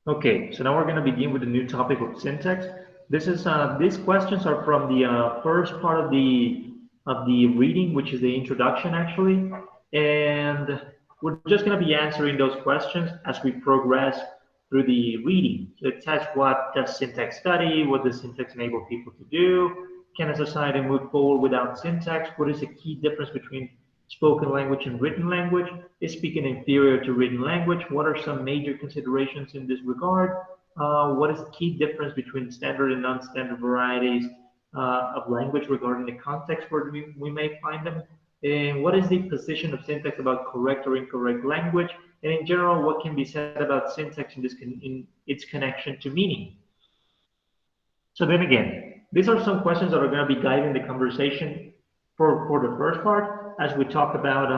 Okay, so now we're going to begin with the new topic of syntax. These questions are from the first part of the reading, which is the introduction actually, and we're just going to be answering those questions as we progress through the reading. So it says, what does syntax study? What does syntax enable people to do? Can a society move forward without syntax? What is the key difference between spoken language and written language? Is speaking inferior to written language? What are some major considerations in this regard? What is the key difference between standard and non-standard varieties of language regarding the context where we may find them? And what is the position of syntax about correct or incorrect language? And in general, what can be said about syntax in its connection to meaning? So then again, these are some questions that are going to be guiding the conversation for the first part, as we talk about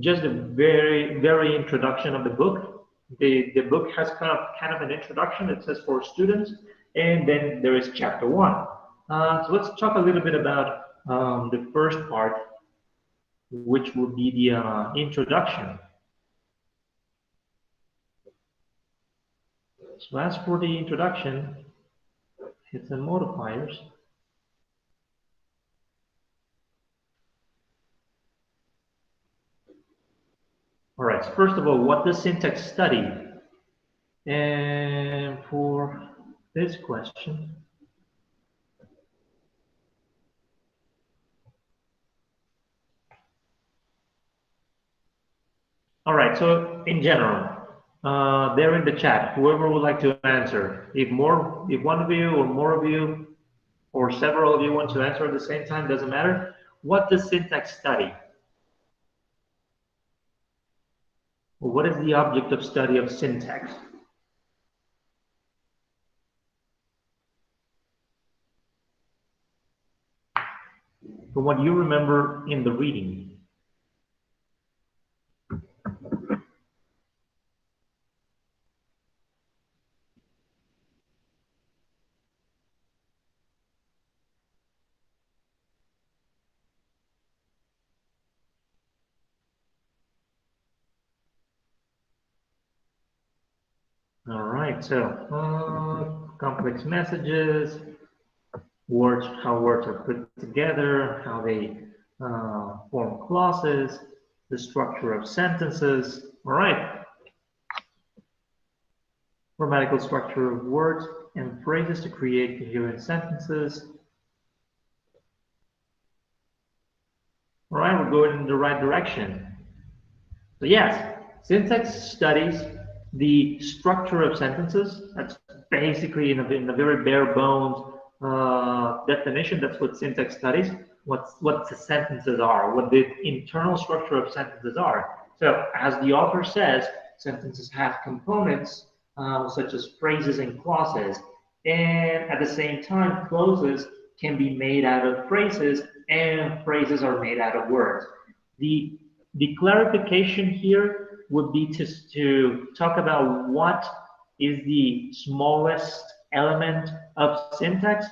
just the very introduction of the book. The book has kind of an introduction that says for students, and then there is chapter one. So let's talk a little bit about the first part, which will be the introduction. So as for the introduction, hit the modifiers. All right, so first of all, what does syntax study? And for this question, all right, so in general, there in the chat, whoever would like to answer, if one of you or more of you or several of you want to answer at the same time, doesn't matter. What does syntax study? What is the object of study of syntax? From what you remember in the reading. All right, so complex messages, words, how words are put together, how they form clauses, the structure of sentences. All right, grammatical structure of words and phrases to create coherent sentences. All right, we're going in the right direction. So yes, syntax studies the structure of sentences. That's basically in a very bare bones definition. That's what syntax studies. What the sentences are, what the internal structure of sentences are. So as the author says, sentences have components such as phrases and clauses, and at the same time, clauses can be made out of phrases, and phrases are made out of words. The clarification here would be to talk about what is the smallest element of syntax.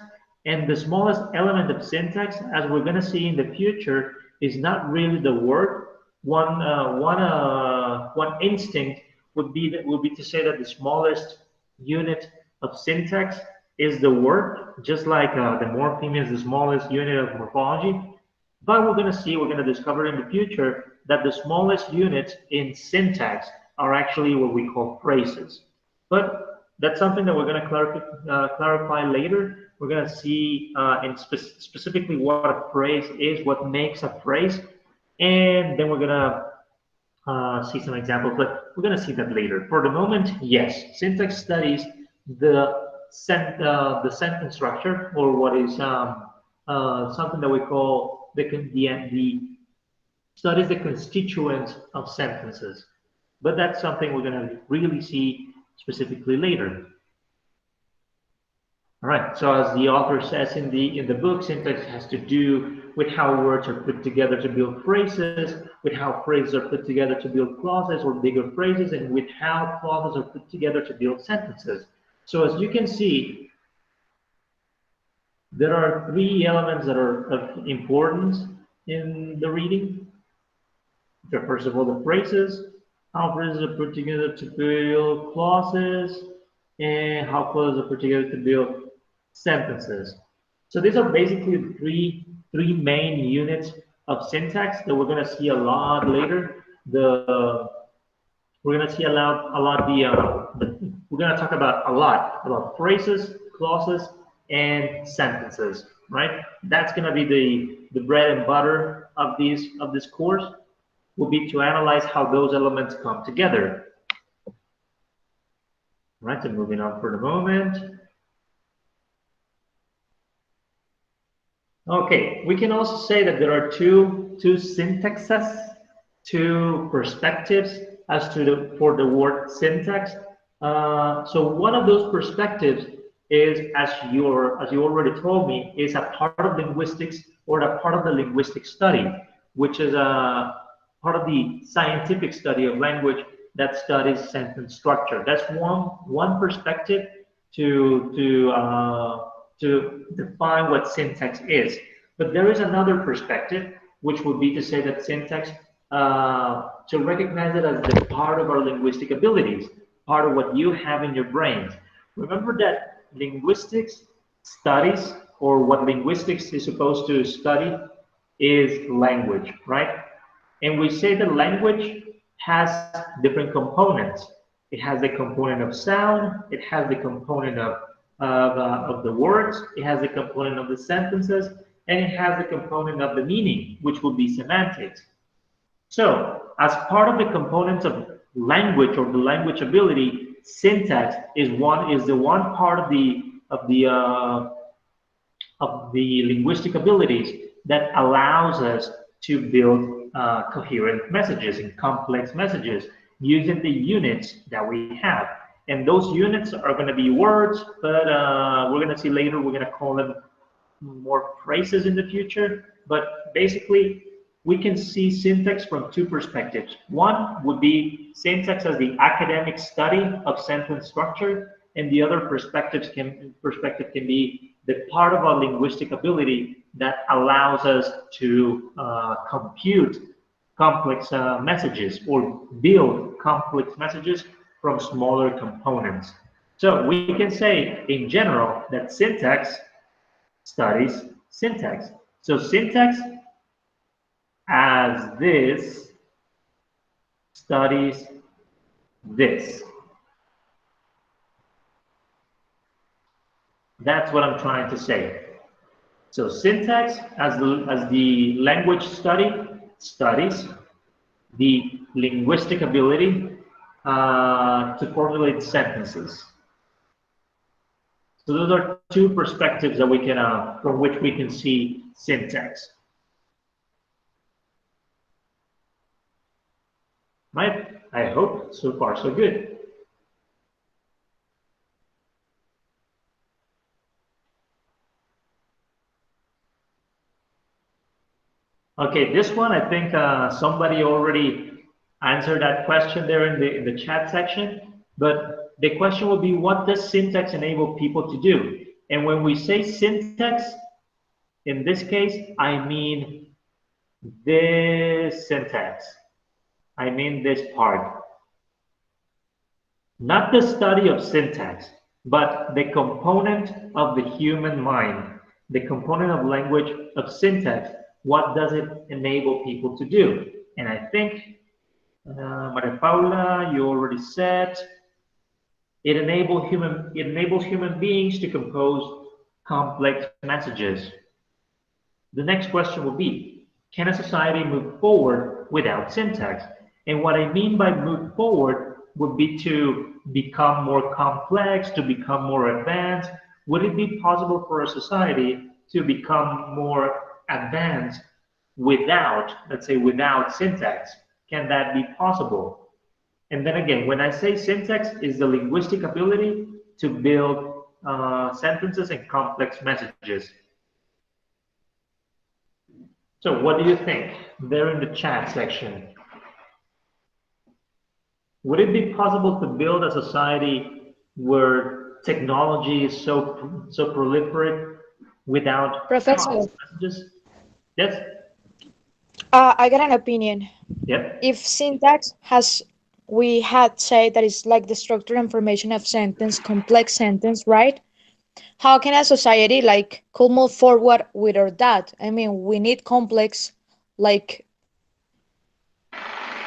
And the smallest element of syntax, as we're going to see in the future, is not really the word. One instinct would be to say that the smallest unit of syntax is the word, just like the morpheme is the smallest unit of morphology. But we're going to discover in the future that the smallest units in syntax are actually what we call phrases. But that's something that we're going to clarify later. We're going to see specifically what a phrase is, what makes a phrase, and then we're going to see some examples, but we're going to see that later. For the moment, yes, syntax studies the sentence structure, or what is something that we call the studies the constituents of sentences. But that's something we're going to really see specifically later. All right, so as the author says in the book, syntax has to do with how words are put together to build phrases, with how phrases are put together to build clauses or bigger phrases, and with how clauses are put together to build sentences. So as you can see, there are three elements that are of importance in the reading. First of all, the phrases, How phrases are put together to build clauses, and how clauses are put together to build sentences. So these are basically the three main units of syntax that we're going to see a lot later. We're going to see a lot we're going to talk about a lot about phrases, clauses, and sentences. Right? That's going to be the bread and butter of this course. Will be to analyze how those elements come together. Right, so moving on for the moment. Okay, we can also say that there are two syntaxes, two perspectives as to for the word syntax. So one of those perspectives is, as you already told me, is a part of linguistics or a part of the linguistic study, which is a part of the scientific study of language that studies sentence structure. That's one perspective to define what syntax is. But there is another perspective, which would be to say that syntax, to recognize it as the part of our linguistic abilities, part of what you have in your brains. Remember that linguistics studies, or what linguistics is supposed to study, is language, right? And we say that language has different components. It has the component of sound, it has the component of the words, it has the component of the sentences, and it has the component of the meaning, which would be semantics. So, as part of the components of language or the language ability, syntax is the one part of the linguistic abilities that allows us to build coherent messages and complex messages using the units that we have. And those units are going to be words, but we're going to see later, we're going to call them more phrases in the future. But basically, we can see syntax from two perspectives. One would be syntax as the academic study of sentence structure, and the other perspective can be the part of our linguistic ability that allows us to compute complex messages or build complex messages from smaller components. So we can say in general that syntax studies syntax. So syntax as this studies this. That's what I'm trying to say. So syntax as the language studies the linguistic ability to formulate sentences. So those are two perspectives that we can from which we can see syntax. Right? I hope so far so good. Okay, this one I think somebody already answered that question there in the chat section. But the question will be, what does syntax enable people to do? And when we say syntax, in this case, I mean this syntax. I mean this part. Not the study of syntax, but the component of the human mind, the component of language of syntax. What does it enable people to do? And I think, Maria Paula, you already said, it enables human beings to compose complex messages. The next question will be, can a society move forward without syntax? And what I mean by move forward would be to become more complex, to become more advanced. Would it be possible for a society to become more advanced without, let's say, without syntax? Can that be possible? And then again, when I say syntax, is the linguistic ability to build sentences and complex messages. So what do you think? There in the chat section. Would it be possible to build a society where technology is so proliferate without Professor, messages? Yes. I got an opinion. Yep. If syntax has we had said that it's like the structure and formation of sentence, complex sentence, right? How can a society like could move forward without that? I mean, we need like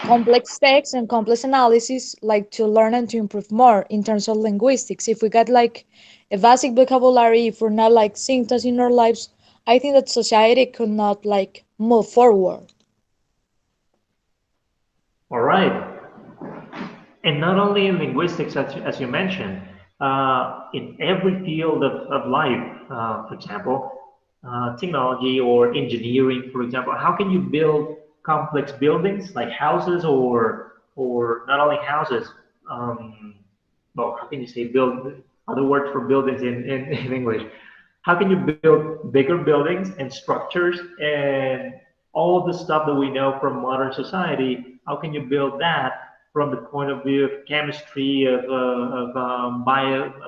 complex text and complex analysis like to learn and to improve more in terms of linguistics. If we got like a basic vocabulary, if we're not like syntax in our lives, I think that society could not like move forward. All right. And not only in linguistics, as you mentioned, in every field of life, for example, technology or engineering, for example, how can you build complex buildings like houses or not only houses, well, how can you say build, other words for buildings in English? How can you build bigger buildings and structures and all of the stuff that we know from modern society? How can you build that from the point of view of chemistry, of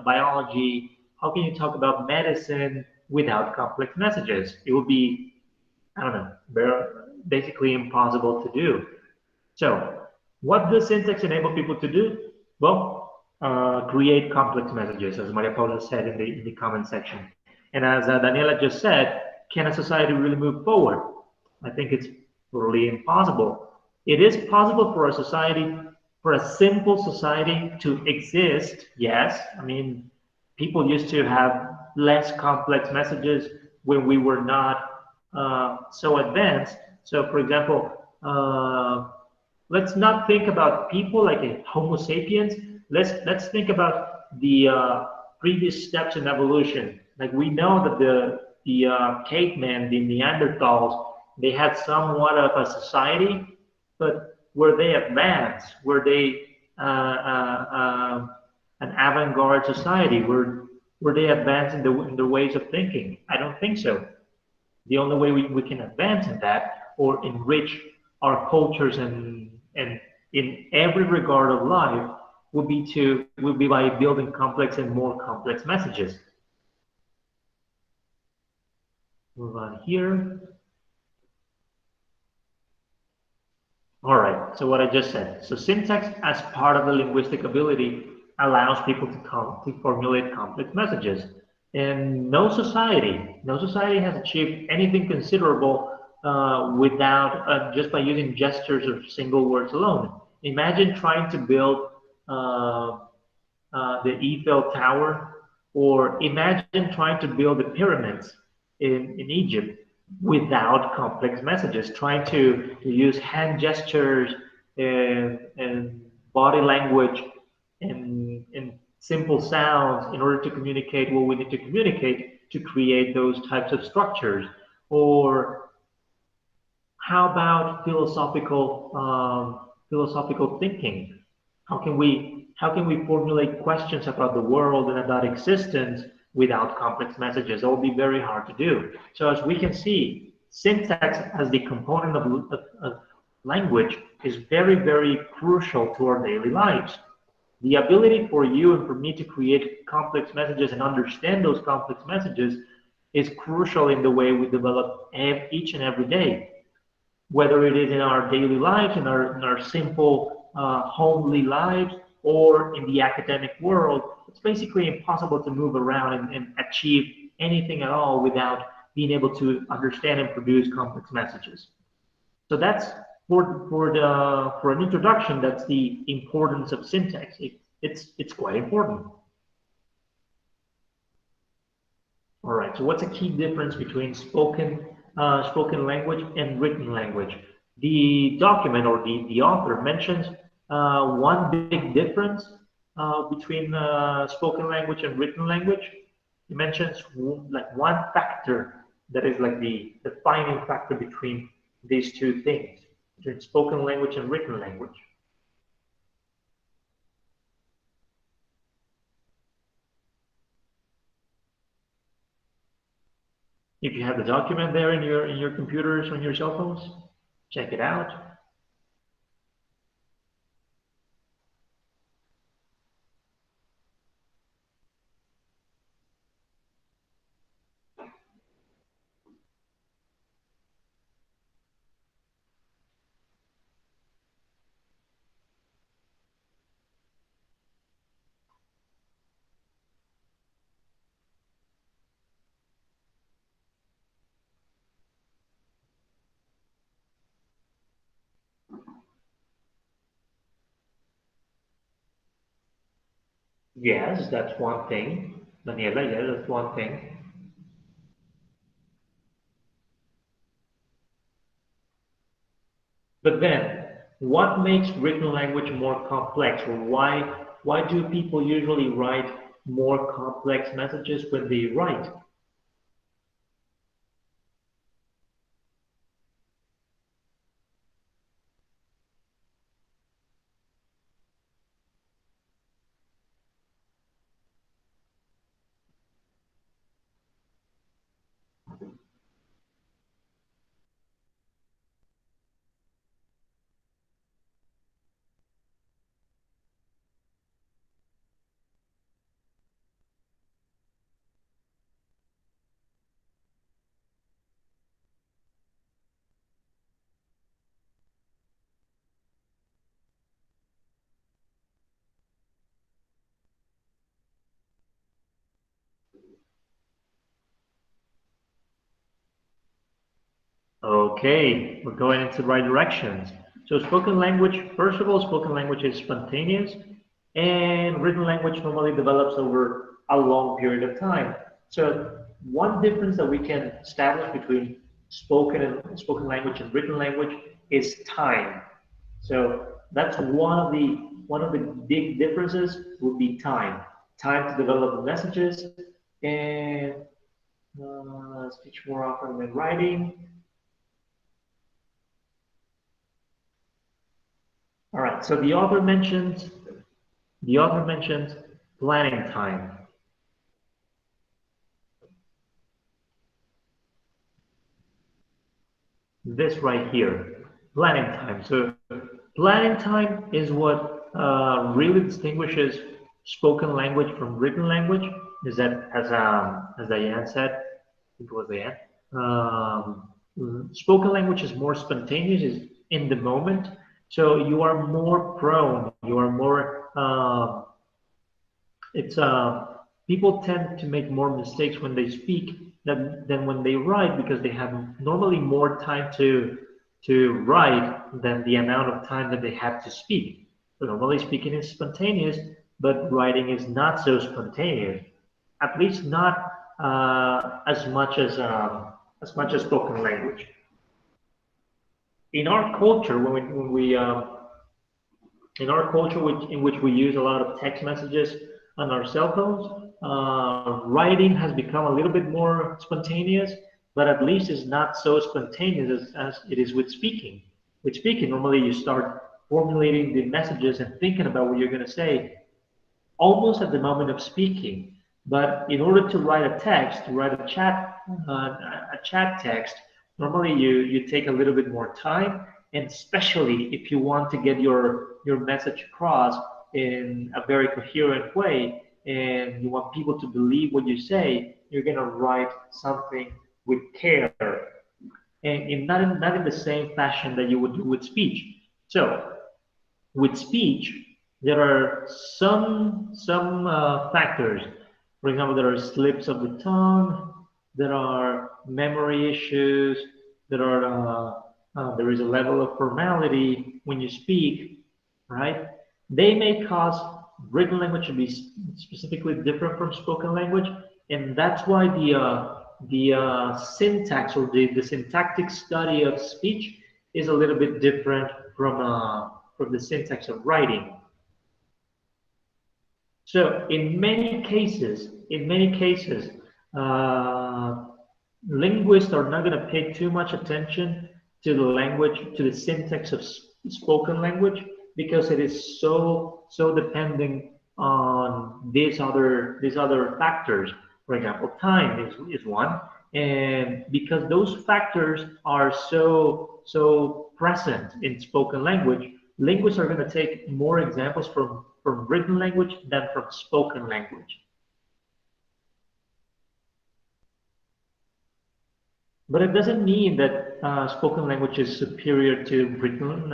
biology? How can you talk about medicine without complex messages? It would be, I don't know, basically impossible to do. So, what does syntax enable people to do? Well, create complex messages, as Maria Paula said in the comment section. And as Daniela just said, can a society really move forward? I think it's totally impossible. It is possible for a society, for a simple society to exist, yes. I mean, people used to have less complex messages when we were not so advanced. So, for example, let's not think about people like a Homo sapiens. Let's think about the previous steps in evolution. Like we know that the cavemen, the Neanderthals, they had somewhat of a society, but were they advanced? Were they an avant-garde society? Were they advanced in the ways of thinking? I don't think so. The only way we can advance in that or enrich our cultures and in every regard of life would be by building complex and more complex messages. Move on here. All right, so what I just said. So syntax as part of the linguistic ability allows people to formulate complex messages. And no society has achieved anything considerable without just by using gestures or single words alone. Imagine trying to build uh, the Eiffel Tower, or imagine trying to build the pyramids in Egypt without complex messages, trying to use hand gestures and body language and simple sounds in order to communicate what we need to communicate to create those types of structures. Or how about philosophical thinking? How can we formulate questions about the world and about existence without complex messages? That would be very hard to do. So as we can see, syntax as the component of language is very, very crucial to our daily lives. The ability for you and for me to create complex messages and understand those complex messages is crucial in the way we develop each and every day, whether it is in our daily lives, in our simple, homely lives, or in the academic world. It's basically impossible to move around and achieve anything at all without being able to understand and produce complex messages. So that's for an introduction. That's the importance of syntax. It's quite important. All right. So what's a key difference between spoken language and written language? The document or the author mentions one big difference between spoken language and written language. He mentions like one factor that is like the defining factor between these two things, between spoken language and written language. If you have the document there in your computers or in your cell phones, check it out. Yes, that's one thing. Daniela, yes, that's one thing. But then, what makes written language more complex, or why do people usually write more complex messages when they write? Okay, we're going into the right directions. So spoken language, first of all, spoken language is spontaneous, and written language normally develops over a long period of time. So one difference that we can establish between spoken language and written language is time. So that's one of the big differences would be time. Time to develop the messages and speech more often than writing. All right, so the author mentioned planning time. This right here, planning time. So planning time is what really distinguishes spoken language from written language. Is that as Diane said, I think it was Diane. Spoken language is more spontaneous, is in the moment. So you are more prone, you are more it's people tend to make more mistakes when they speak than when they write because they have normally more time to write than the amount of time that they have to speak. So normally speaking is spontaneous, but writing is not so spontaneous. At least not as much as spoken language. In our culture, when we in our culture in which we use a lot of text messages on our cell phones, writing has become a little bit more spontaneous, but at least it's not so spontaneous as it is with speaking. With speaking, normally you start formulating the messages and thinking about what you're going to say almost at the moment of speaking. But in order to write a text, to write a chat text, normally you take a little bit more time, and especially if you want to get your message across in a very coherent way, and you want people to believe what you say, you're gonna write something with care, and not in the same fashion that you would do with speech. So with speech, there are some factors. For example, there are slips of the tongue. There are memory issues. There is a level of formality when you speak, right? They may cause written language to be specifically different from spoken language, and that's why the syntax or the syntactic study of speech is a little bit different from the syntax of writing. So in many cases, uh, linguists are not going to pay too much attention to the language, to the syntax of spoken language, because it is so depending on these other factors. For example, time is one, and because those factors are so present in spoken language, linguists are going to take more examples from written language than from spoken language. But it doesn't mean that spoken language is superior to written.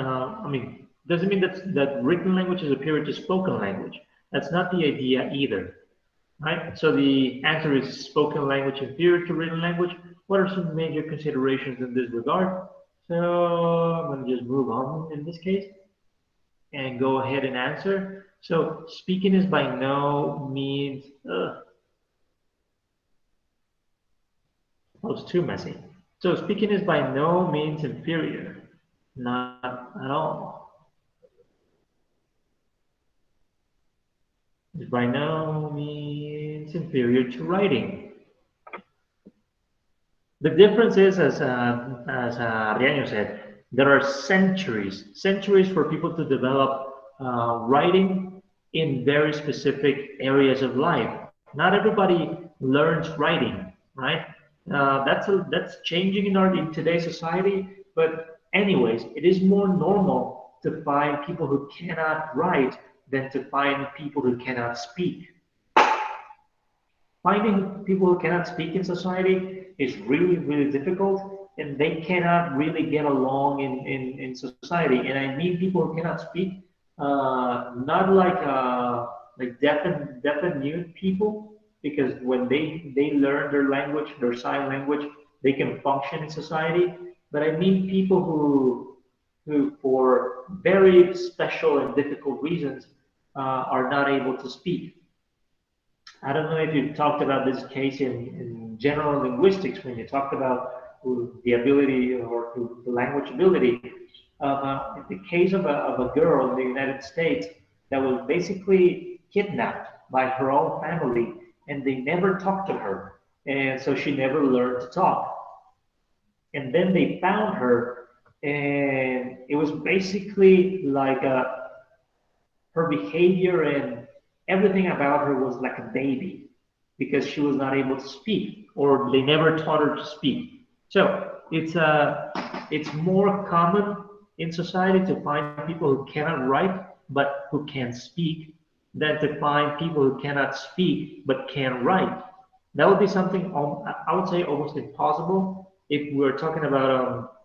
Doesn't mean that written language is superior to spoken language. That's not the idea either, right? So the answer is spoken language inferior to written language. What are some major considerations in this regard? So I'm going to just move on in this case and go ahead and answer. So speaking is by no means, oh, it's too messy. So speaking is by no means inferior, not at all. It's by no means inferior to writing. The difference is, as Riaño said, there are centuries for people to develop writing in very specific areas of life. Not everybody learns writing, right? That's changing in today's society. But anyways, it is more normal to find people who cannot write than to find people who cannot speak. Finding people who cannot speak in society is really difficult, and they cannot really get along in society. And I mean people who cannot speak, not like deaf and mute people, because when they learn their language, their sign language, they can function in society. But I mean people who for very special and difficult reasons are not able to speak. I don't know if you talked about this case in general linguistics when you talked about the ability or the language ability. The case of a girl in the United States that was basically kidnapped by her own family, and they never talked to her, and so she never learned to talk. And then they found her, and it was basically like her behavior and everything about her was like a baby because she was not able to speak, or they never taught her to speak. So it's more common in society to find people who cannot write but who can speak than to find people who cannot speak but can write. That would be something I would say almost impossible if we're talking about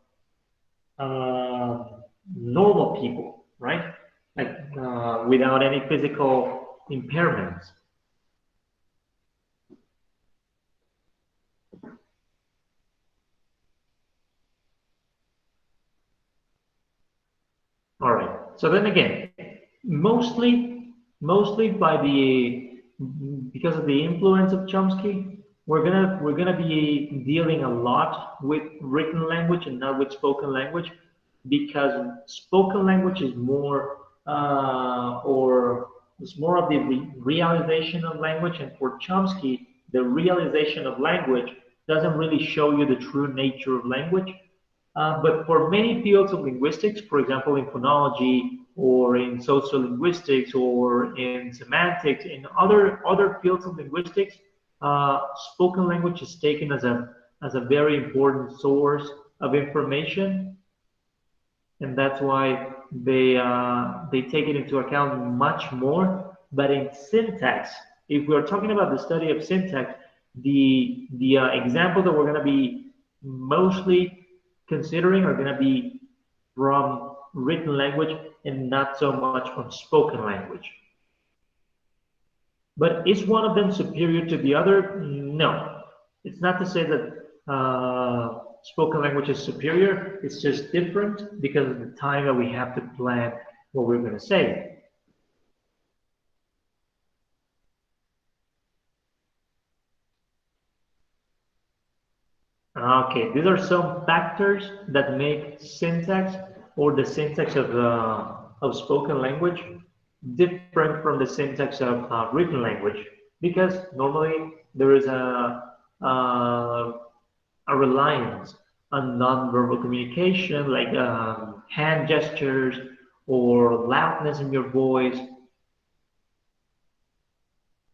normal people, right? Like without any physical impairments. All right. So then again, mostly by the because of the influence of Chomsky, we're gonna be dealing a lot with written language and not with spoken language, because spoken language is more or it's more of the realization of language, and for Chomsky, the realization of language doesn't really show you the true nature of language. But for many fields of linguistics, for example, in phonology or in sociolinguistics or in semantics, in other fields of linguistics, spoken language is taken as a very important source of information, and that's why they take it into account much more. But in syntax, if we're talking about the study of syntax, the example that we're going to be mostly considering are going to be from written language and not so much from spoken language. But is one of them superior to the other? No. It's not to say that spoken language is superior. It's just different because of the time that we have to plan what we're going to say. Okay, these are some factors that make syntax or the syntax of spoken language different from the syntax of written language, because normally there is a reliance on nonverbal communication, like hand gestures or loudness in your voice.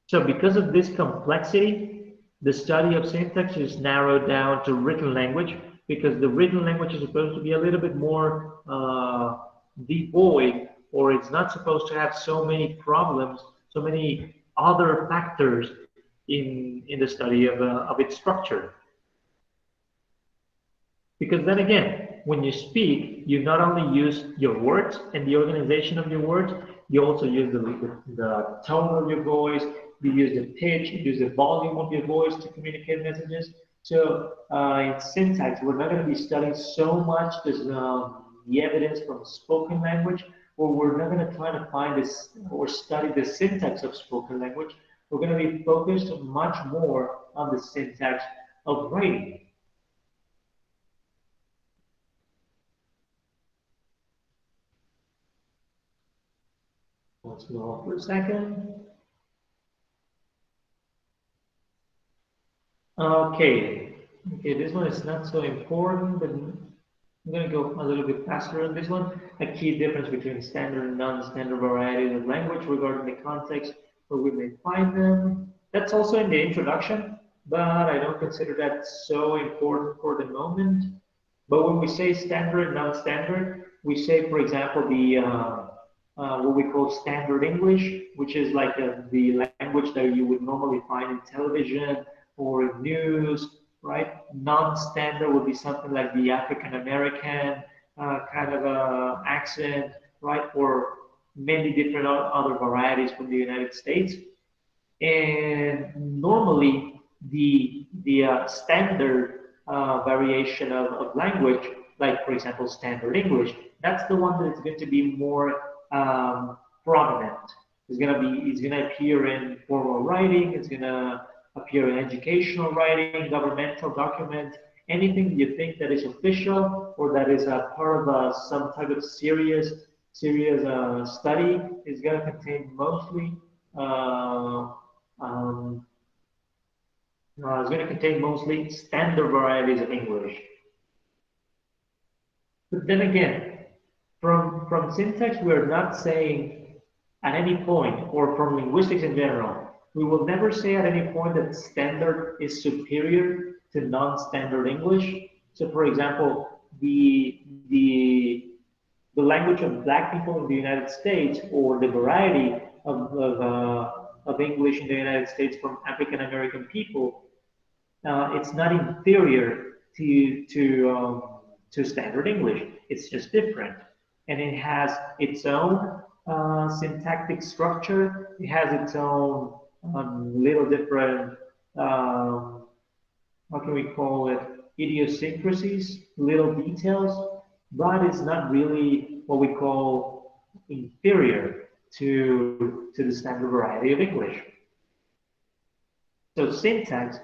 So because of this complexity, the study of syntax is narrowed down to written language, because the written language is supposed to be a little bit more devoid, or it's not supposed to have so many problems, so many other factors in the study of its structure. Because then again, when you speak, you not only use your words and the organization of your words, you also use the tone of your voice, you use the pitch, you use the volume of your voice to communicate messages. So in syntax, we're not going to be studying so much the evidence from spoken language. or we're not going to try to find this or study the syntax of spoken language. We're going to be focused much more on the syntax of writing. Let's go on for a second. Okay, this one is not so important, but I'm going to go a little bit faster on this one. A key difference between standard and non-standard varieties of language regarding the context where we may find them. That's also in the introduction, but I don't consider that so important for the moment. But when we say standard and non-standard, we say, for example, the what we call standard English, which is like the language that you would normally find in television or in news, right? Non-standard would be something like the African American kind of accent, right? Or many different other varieties from the United States. And normally, the standard variation of language, like for example, standard English, that's the one that's going to be more prominent. It's gonna appear in formal writing. It's gonna appear in educational writing, governmental documents, anything you think that is official or that is a part of some type of serious study is gonna contain mostly. Um, it's going to contain mostly standard varieties of English. But then again, from syntax, we're not saying at any point, or from linguistics in general, we will never say at any point that standard is superior to non-standard English. So, for example, the language of Black people in the United States, or the variety of English in the United States from African American people, it's not inferior to standard English. It's just different, and it has its own syntactic structure. It has its own little different. How can we call it? Idiosyncrasies, little details, but it's not really what we call inferior to the standard variety of English. So syntax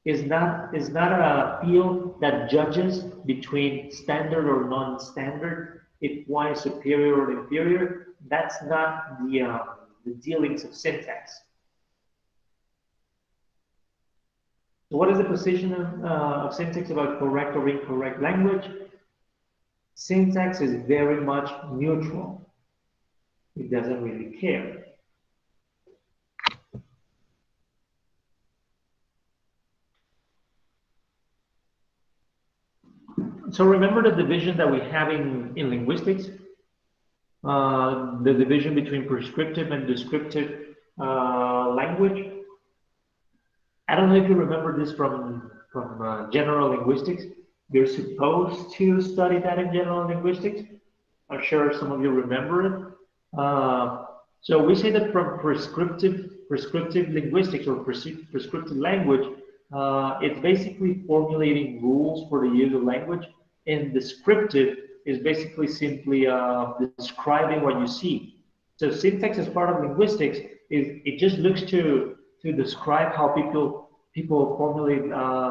is not a field that judges between standard or non-standard, if one is superior or inferior. That's not the dealings of syntax. So what is the position of syntax about correct or incorrect language? Syntax is very much neutral. It doesn't really care. So remember the division that we have in linguistics, the division between prescriptive and descriptive language. I don't know if you remember this from general linguistics. You're supposed to study that in general linguistics. I'm sure some of you remember it. So we say that from prescriptive linguistics or prescriptive language, it's basically formulating rules for the use of language, and descriptive is basically simply describing what you see. So syntax as part of linguistics it just looks to describe how people formulate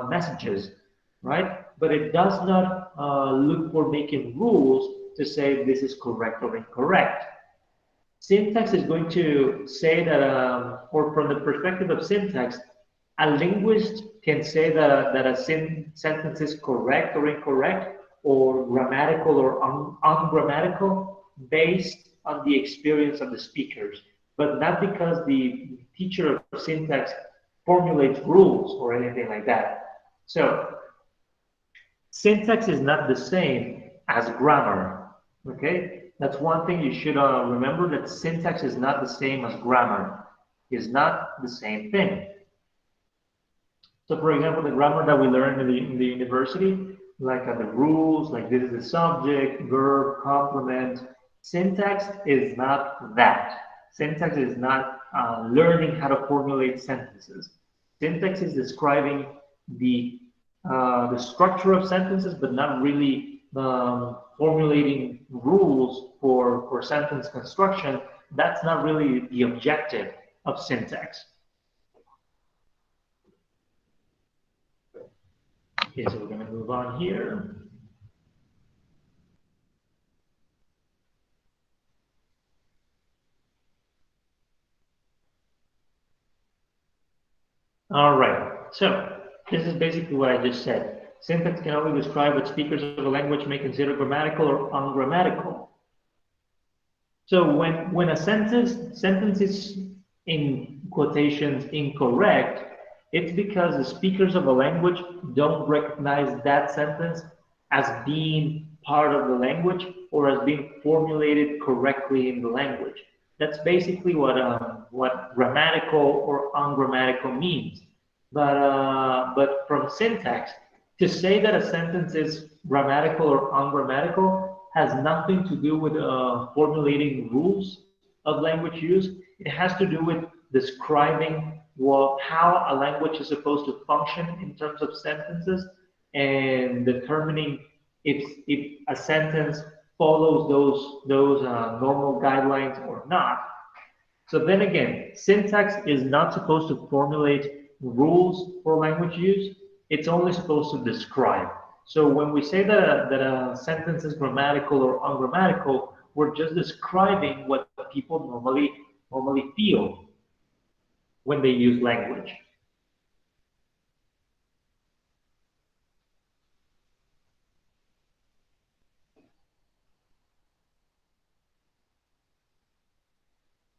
messages, right? But it does not look for making rules to say this is correct or incorrect. Syntax is going to say that, or from the perspective of syntax, a linguist can say that a sentence is correct or incorrect, or grammatical or ungrammatical, based on the experience of the speakers, but not because the teacher of syntax formulates rules or anything like that. So syntax is not the same as grammar, okay? That's one thing you should remember, that syntax is not the same as grammar. It's not the same thing. So for example, the grammar that we learned in the university, like the rules, like this is the subject, verb, complement, syntax is not that. Syntax is not learning how to formulate sentences. Syntax is describing the structure of sentences, but not really formulating rules for sentence construction, that's not really the objective of syntax. Okay, so we're going to move on here. All right, so this is basically what I just said. Syntax can only describe what speakers of a language may consider grammatical or ungrammatical. So when a sentence is in quotations incorrect, it's because the speakers of a language don't recognize that sentence as being part of the language or as being formulated correctly in the language. That's basically what grammatical or ungrammatical means. But from syntax, to say that a sentence is grammatical or ungrammatical has nothing to do with formulating rules of language use. It has to do with describing how a language is supposed to function in terms of sentences and determining if a sentence follows those normal guidelines or not. So then again, syntax is not supposed to formulate rules for language use. It's only supposed to describe. So when we say that a sentence is grammatical or ungrammatical, we're just describing what people normally feel when they use language.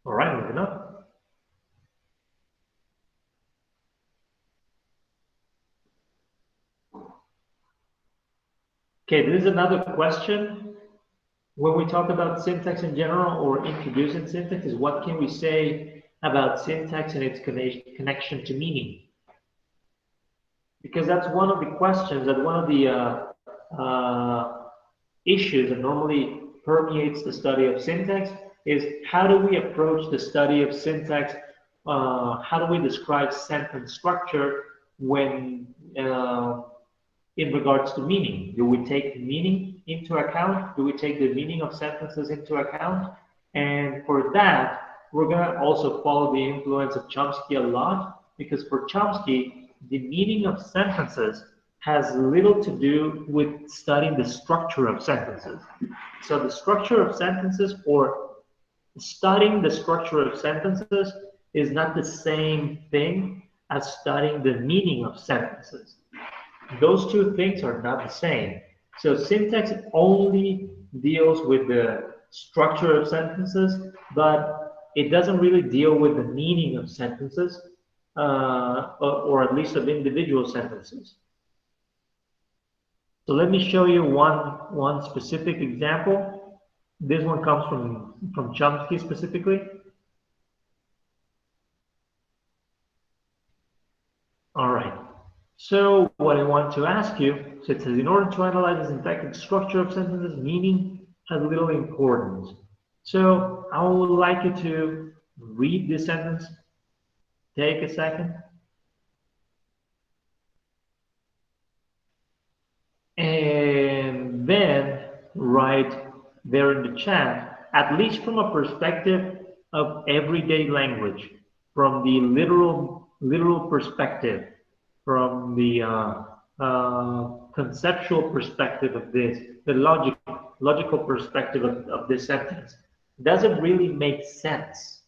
All right, moving on. Okay, this is another question. When we talk about syntax in general or introducing syntax, is what can we say about syntax and its connection to meaning? Because that's one of the questions, that one of the issues that normally permeates the study of syntax is how do we approach the study of syntax? How do we describe sentence structure when in regards to meaning? Do we take meaning into account? Do we take the meaning of sentences into account? And for that, we're going to also follow the influence of Chomsky a lot, because for Chomsky, the meaning of sentences has little to do with studying the structure of sentences. So the structure of sentences or studying the structure of sentences is not the same thing as studying the meaning of sentences. Those two things are not the same. So syntax only deals with the structure of sentences, but it doesn't really deal with the meaning of sentences, or at least of individual sentences. So let me show you one specific example. This one comes from Chomsky specifically. All right. So what I want to ask you, so it says, in order to analyze the syntactic structure of sentences, meaning has little importance. So I would like you to read this sentence. Take a second. And then write there in the chat, at least from a perspective of everyday language, from the literal perspective, from the conceptual perspective of this, the logical perspective of this sentence. Does it really make sense?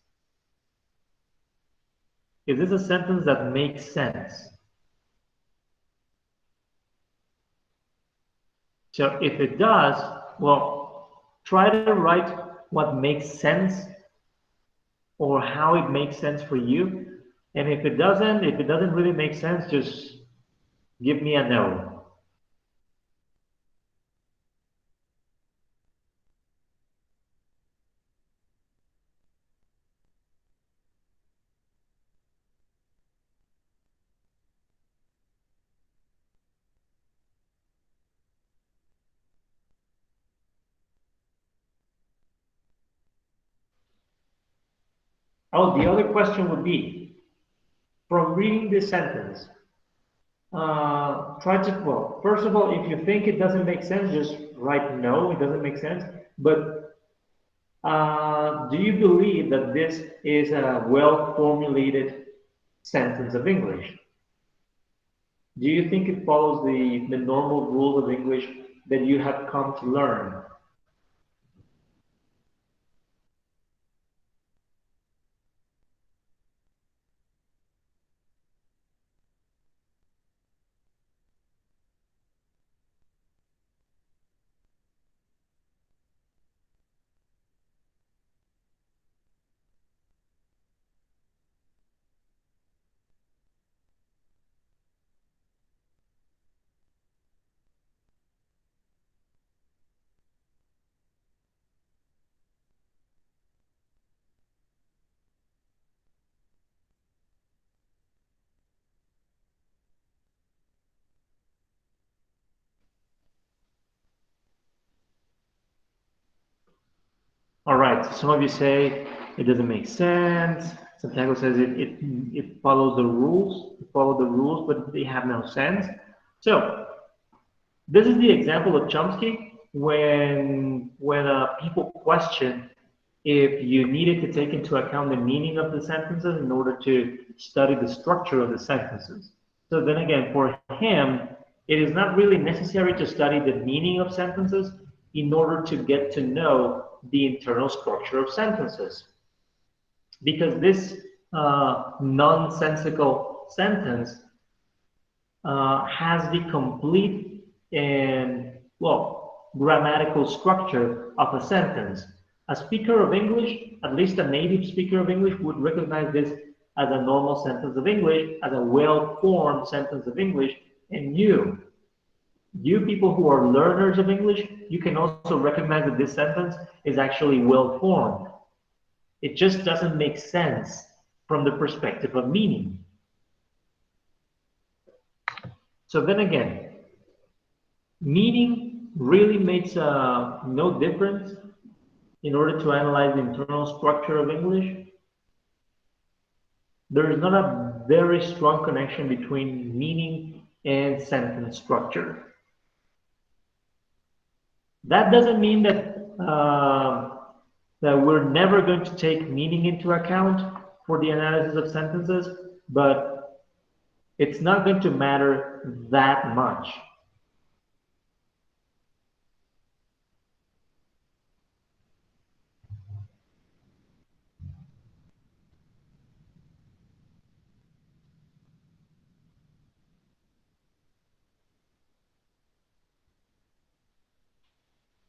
Is this a sentence that makes sense? So if it does, well, try to write what makes sense or how it makes sense for you. And if it doesn't really make sense, just give me a no. Oh, the other question would be, from reading this sentence, try to, well, first of all, if you think it doesn't make sense, just right no, it doesn't make sense. But do you believe that this is a well-formulated sentence of English? Do you think it follows the normal rules of English that you have come to learn? All right, so some of you say it doesn't make sense. Santiago says it follows the rules, but they have no sense. So this is the example of Chomsky when people question if you needed to take into account the meaning of the sentences in order to study the structure of the sentences. So then again, for him, it is not really necessary to study the meaning of sentences in order to get to know the internal structure of sentences. Because this nonsensical sentence has the complete and, well, grammatical structure of a sentence. A speaker of English, at least a native speaker of English, would recognize this as a normal sentence of English, as a well-formed sentence of English, and you people who are learners of English, you can also recognize that this sentence is actually well-formed. It just doesn't make sense from the perspective of meaning. So then again, meaning really makes no difference in order to analyze the internal structure of English. There is not a very strong connection between meaning and sentence structure. That doesn't mean that we're never going to take meaning into account for the analysis of sentences, but it's not going to matter that much.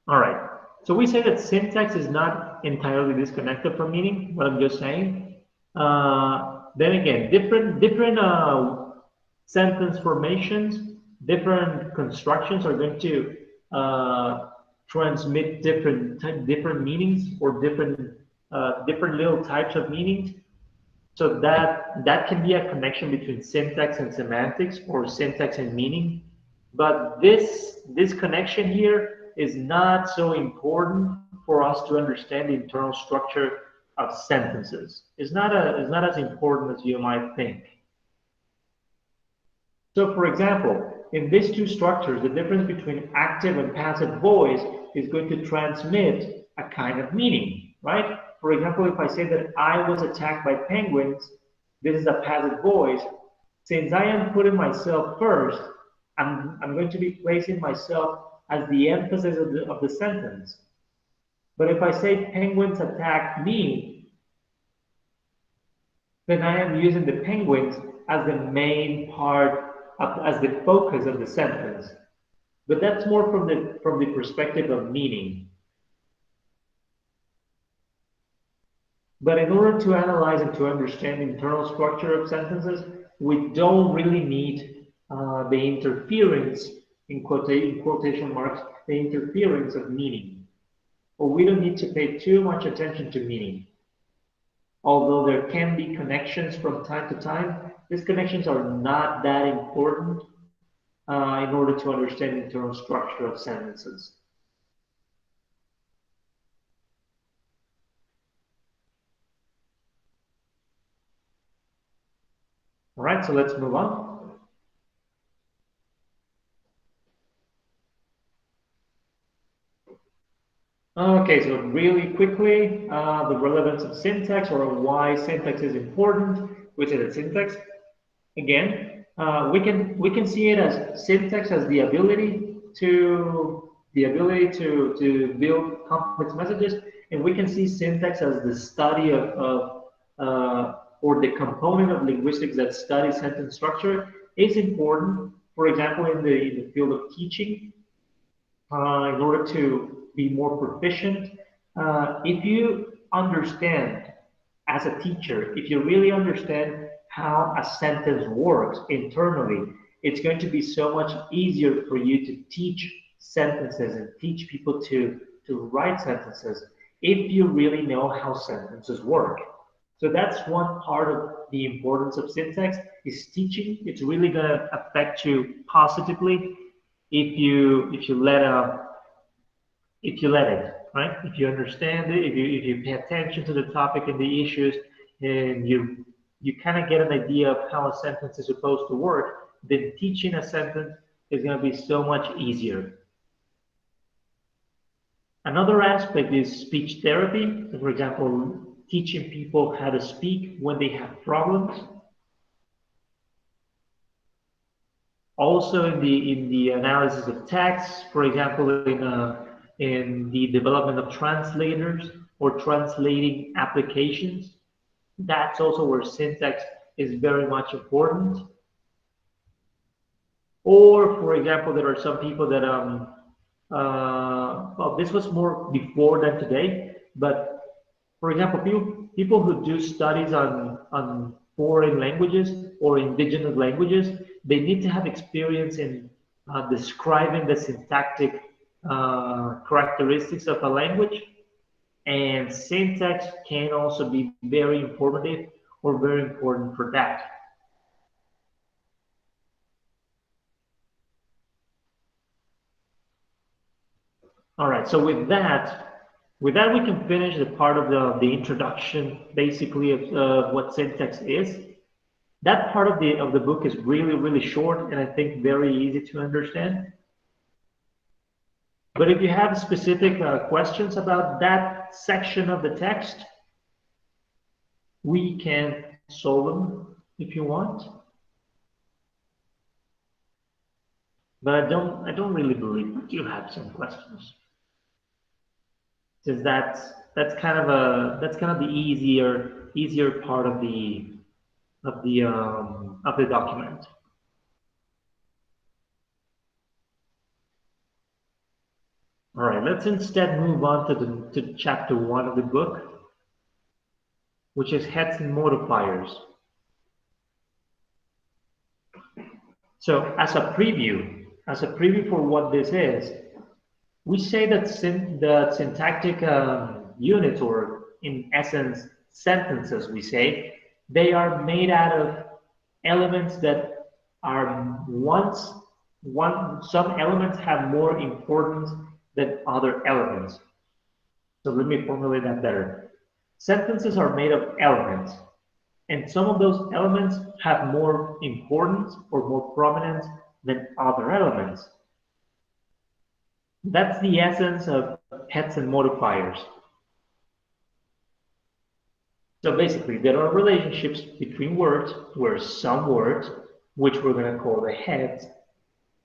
All right. So we say that syntax is not entirely disconnected from meaning. What I'm just saying. Then again, different sentence formations, different constructions are going to transmit different meanings or different little types of meanings. So that can be a connection between syntax and semantics or syntax and meaning. But this connection here is not so important for us to understand the internal structure of sentences. It's not as important as you might think. So for example, in these two structures, the difference between active and passive voice is going to transmit a kind of meaning, right? For example, if I say that I was attacked by penguins, this is a passive voice. Since I am putting myself first, I'm going to be placing myself as the emphasis of the sentence. But if I say penguins attacked me, then I am using the penguins as the main part, as the focus of the sentence. But that's more from the perspective of meaning. But in order to analyze and to understand the internal structure of sentences, we don't really need the interference, in quotation marks, the interference of meaning. Or we don't need to pay too much attention to meaning. Although there can be connections from time to time, these connections are not that important in order to understand the internal structure of sentences. All right, so let's move on. Okay, so really quickly, the relevance of syntax or why syntax is important. We say that syntax, again, we can see it as syntax as the ability to build complex messages, and we can see syntax as the study or the component of linguistics that studies sentence structure. Is important, for example, in the field of teaching, in order to be more proficient. If you understand as a teacher, if you really understand how a sentence works internally, it's going to be so much easier for you to teach sentences and teach people to write sentences if you really know how sentences work. So that's one part of the importance of syntax is teaching. It's really going to affect you positively if you let it, right? If you understand it, if you pay attention to the topic and the issues, and you kind of get an idea of how a sentence is supposed to work, then teaching a sentence is going to be so much easier. Another aspect is speech therapy. So for example, teaching people how to speak when they have problems. Also in the analysis of text, for example, in the development of translators or translating applications, that's also where syntax is very much important. Or, for example, there are some people that well, this was more before than today, but for example, people who do studies on foreign languages or indigenous languages, they need to have experience in describing the syntactic characteristics of a language, and syntax can also be very informative or very important for that. All right, so with that we can finish the part of the introduction, basically, of what syntax is. That part of the book is really, really short and I think very easy to understand. But if you have specific questions about that section of the text, we can solve them if you want. But I don't really believe that you have some questions, since that's kind of the easier part of the document. All right, let's instead move on to chapter 1 of the book, which is heads and modifiers. So as a preview for what this is, we say that the syntactic units, or in essence sentences, we say they are made out of elements that are some elements have more importance than other elements. So let me formulate that better. Sentences are made of elements, and some of those elements have more importance or more prominence than other elements. That's the essence of heads and modifiers. So basically, there are relationships between words where some words, which we're going to call the heads,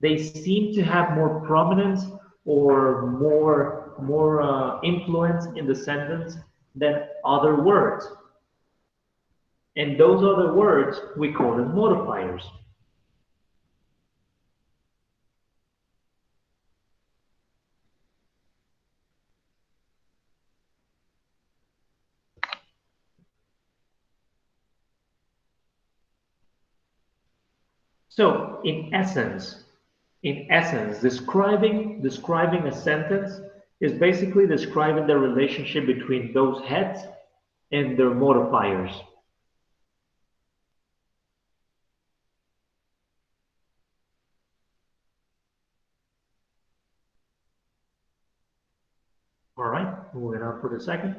they seem to have more prominence or more influence in the sentence than other words. And those other words, we call them modifiers. So in essence, describing a sentence is basically describing the relationship between those heads and their modifiers. All right, moving on for the second.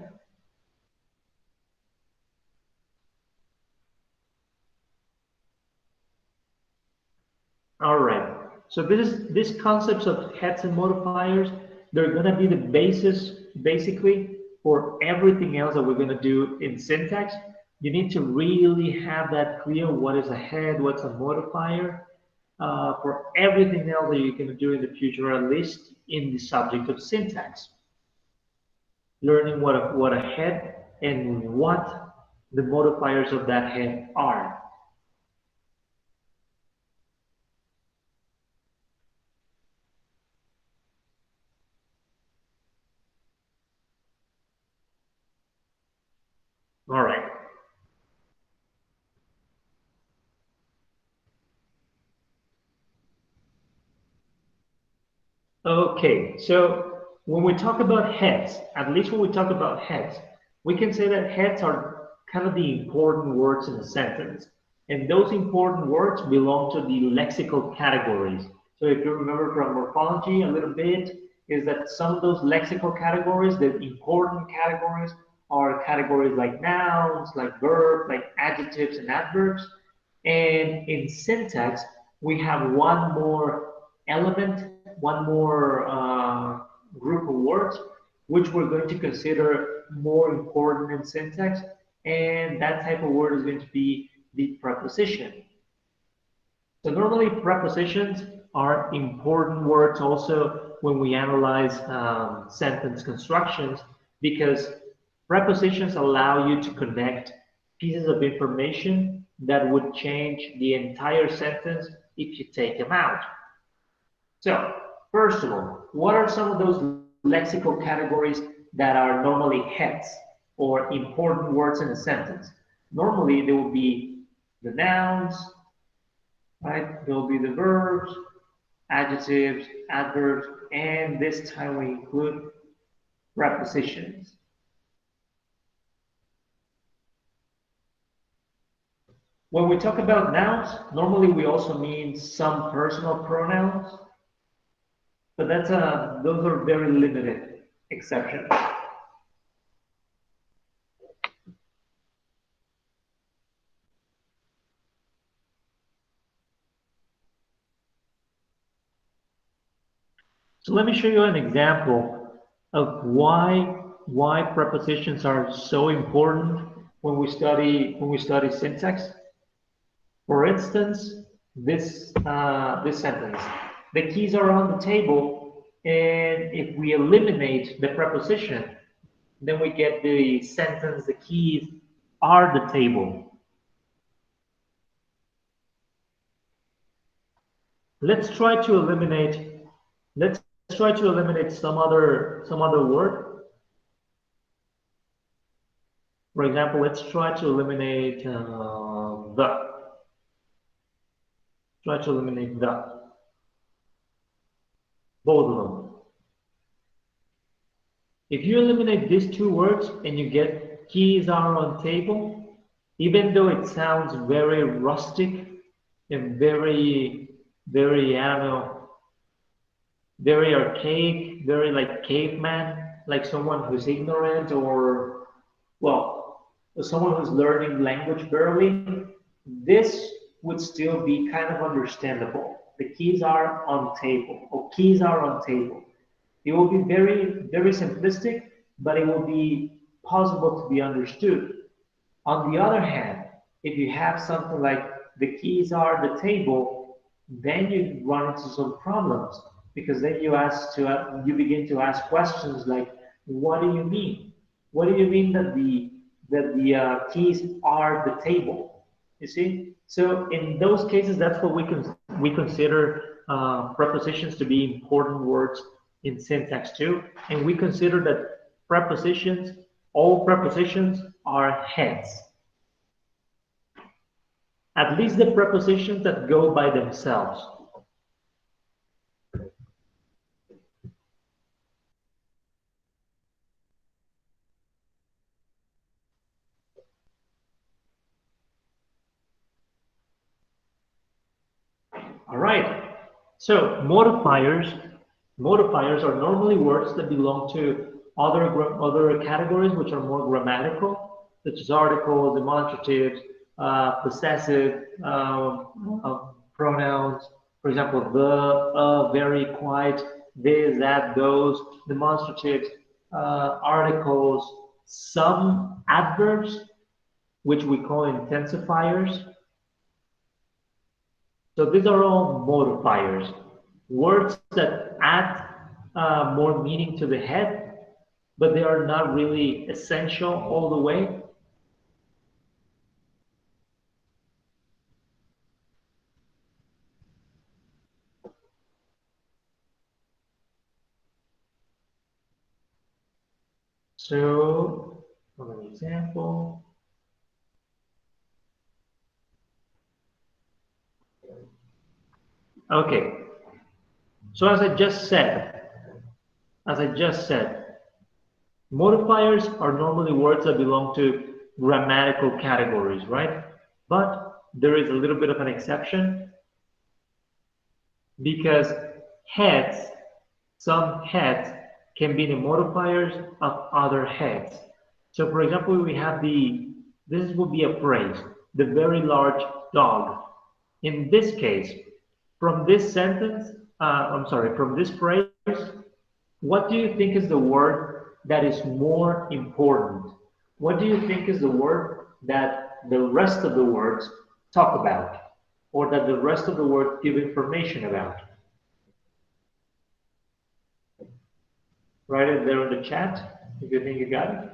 All right. So this concepts of heads and modifiers. they're going to be the basis, basically, for everything else that we're going to do in syntax. You need to really have that clear. What is a head? What's a modifier? For everything else that you're going to do in the future, at least in the subject of syntax. Learning what a head and what the modifiers of that head are. All right. Okay, so when we talk about heads, at least when we talk about heads, we can say that heads are kind of the important words in a sentence. And those important words belong to the lexical categories. So if you remember from morphology a little bit, is that some of those lexical categories, the important categories, are categories like nouns, like verb, like adjectives and adverbs. And in syntax, we have one more element, one more group of words, which we're going to consider more important in syntax. And that type of word is going to be the preposition. So normally prepositions are important words also when we analyze sentence constructions, because prepositions allow you to connect pieces of information that would change the entire sentence if you take them out. So, first of all, what are some of those lexical categories that are normally heads or important words in a sentence? Normally, there will be the nouns, right? There will be the verbs, adjectives, adverbs, and this time we include prepositions. When we talk about nouns, normally we also mean some personal pronouns, but those are very limited exceptions. So let me show you an example of why prepositions are so important when we study syntax. For instance, this sentence: the keys are on the table, and if we eliminate the preposition, then we get the sentence: the keys are the table. Let's try to eliminate. Let's try to eliminate some other word. For example, let's try to eliminate the. Try to eliminate the. Both of them. If you eliminate these two words and you get keys are on table, even though it sounds very rustic and very, I don't know, very archaic, very like caveman, like someone who's ignorant or, well, someone who's learning language barely, this would still be kind of understandable. The keys are on table, or keys are on table. It will be very simplistic, but it will be possible to be understood. On the other hand, if you have something like the keys are the table, then you run into some problems, because then you begin to ask questions like, what do you mean? What do you mean that the keys are the table? You see? So in those cases, that's what we consider prepositions to be important words in syntax too, and we consider that all prepositions are heads. At least the prepositions that go by themselves. All right. So modifiers are normally words that belong to other categories which are more grammatical, such as articles, demonstratives, possessive pronouns. For example, very, quite, this, that, those, demonstratives, articles, some adverbs, which we call intensifiers. So these are all modifiers, words that add more meaning to the head, but they are not really essential all the way. So, for an example, okay. So as I just said, modifiers are normally words that belong to grammatical categories, right? But there is a little bit of an exception because heads, some heads can be the modifiers of other heads. So for example, we have this would be a phrase, the very large dog. In this case, from this sentence, from this phrase, what do you think is the word that is more important? What do you think is the word that the rest of the words talk about, or that the rest of the words give information about? Write it there in the chat if you think you got it.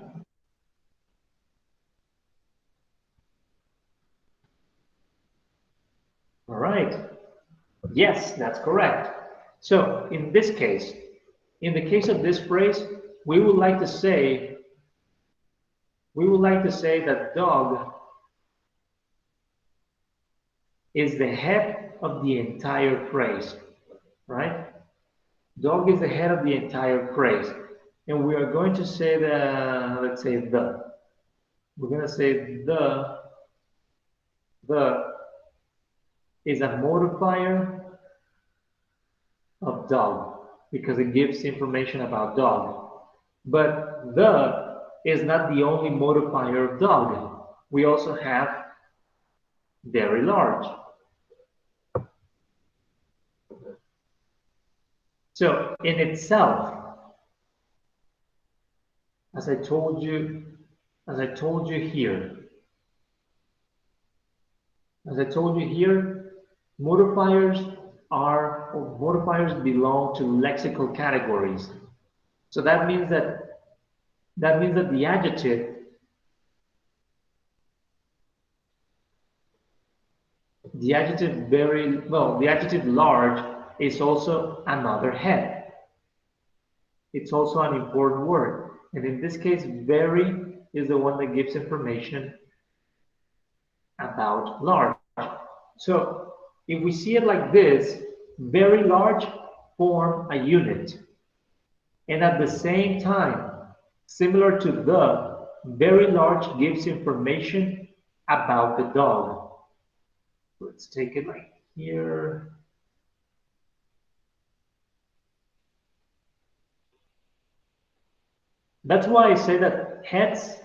All right. Yes, that's correct. So in the case of this phrase, we would like to say that dog is the head of the entire phrase, right? Dog is the head of the entire phrase. And we are going to say let's say the. We're going to say the is a modifier of dog because it gives information about dog. But the is not the only modifier of dog. We also have very large. So in itself, as I told you here, modifiers belong to lexical categories. So that means that the adjective large is also another head. It's also an important word. And in this case, very is the one that gives information about large. So if we see it like this, very large form a unit. And at the same time, similar to the, very large gives information about the dog. Let's take it like here. That's why I say that heads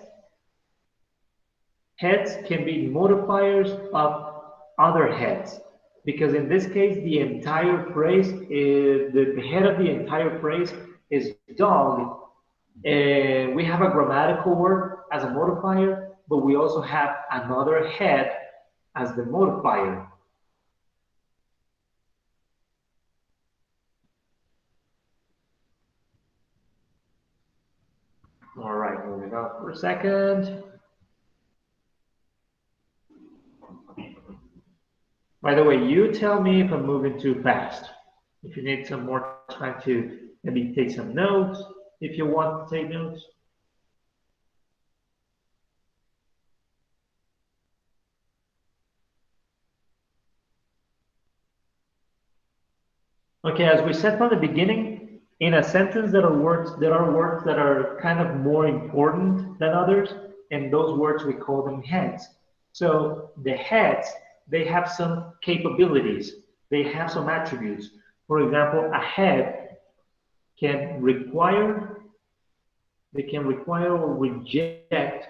can be modifiers of other heads. Because in this case, the entire phrase is, the head of the entire phrase is dog. And we have a grammatical word as a modifier, but we also have another head as the modifier. All right, moving on for a second. By the way, you tell me if I'm moving too fast. If you need some more time to maybe take some notes, if you want to take notes. Okay, as we said from the beginning, in a sentence there are words that are kind of more important than others, and those words we call them heads. So the heads, they have some capabilities, they have some attributes. For example, a head can require or reject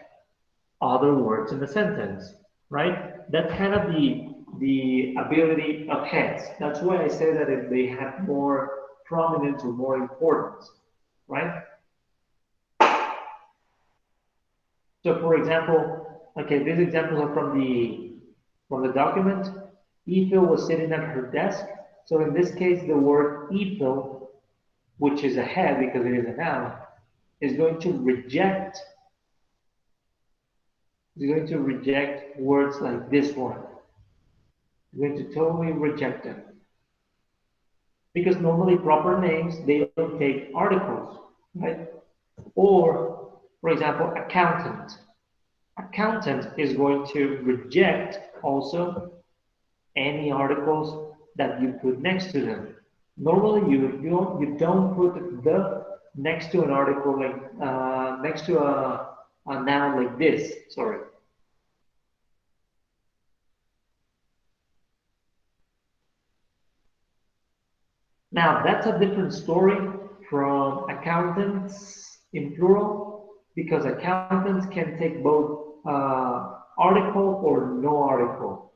other words in the sentence, right? That's kind of the ability of heads. That's why I say that if they have more prominence or more importance, right? So for example, okay, these examples are from the document. Ethel was sitting at her desk. So in this case, the word Ethel, which is a head because it is a noun, is going to reject words like this one. It's going to totally reject them. Because normally proper names, they don't take articles, right? Or, for example, accountant. Accountant is going to reject also any articles that you put next to them. Normally, you don't put the next to an article like next to a noun like this. Sorry. Now that's a different story from accountants in plural because accountants can take both article or no article.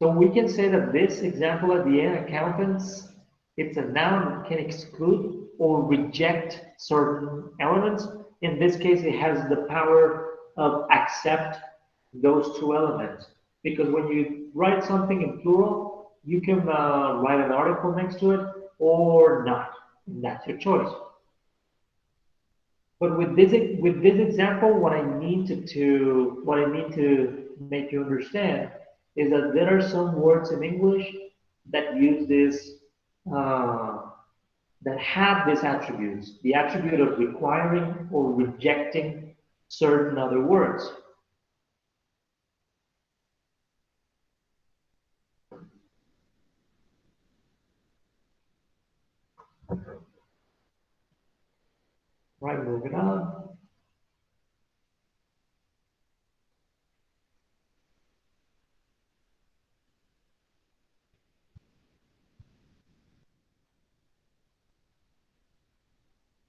So we can say that this example at the end, accountants, it's a noun that can exclude or reject certain elements. In this case, it has the power of accept those two elements. Because when you write something in plural, you can write an article next to it or not. And that's your choice. But with this example, what I need to make you understand is that there are some words in English that use this uh, that have these attributes, the attribute of requiring or rejecting certain other words. Right, moving on.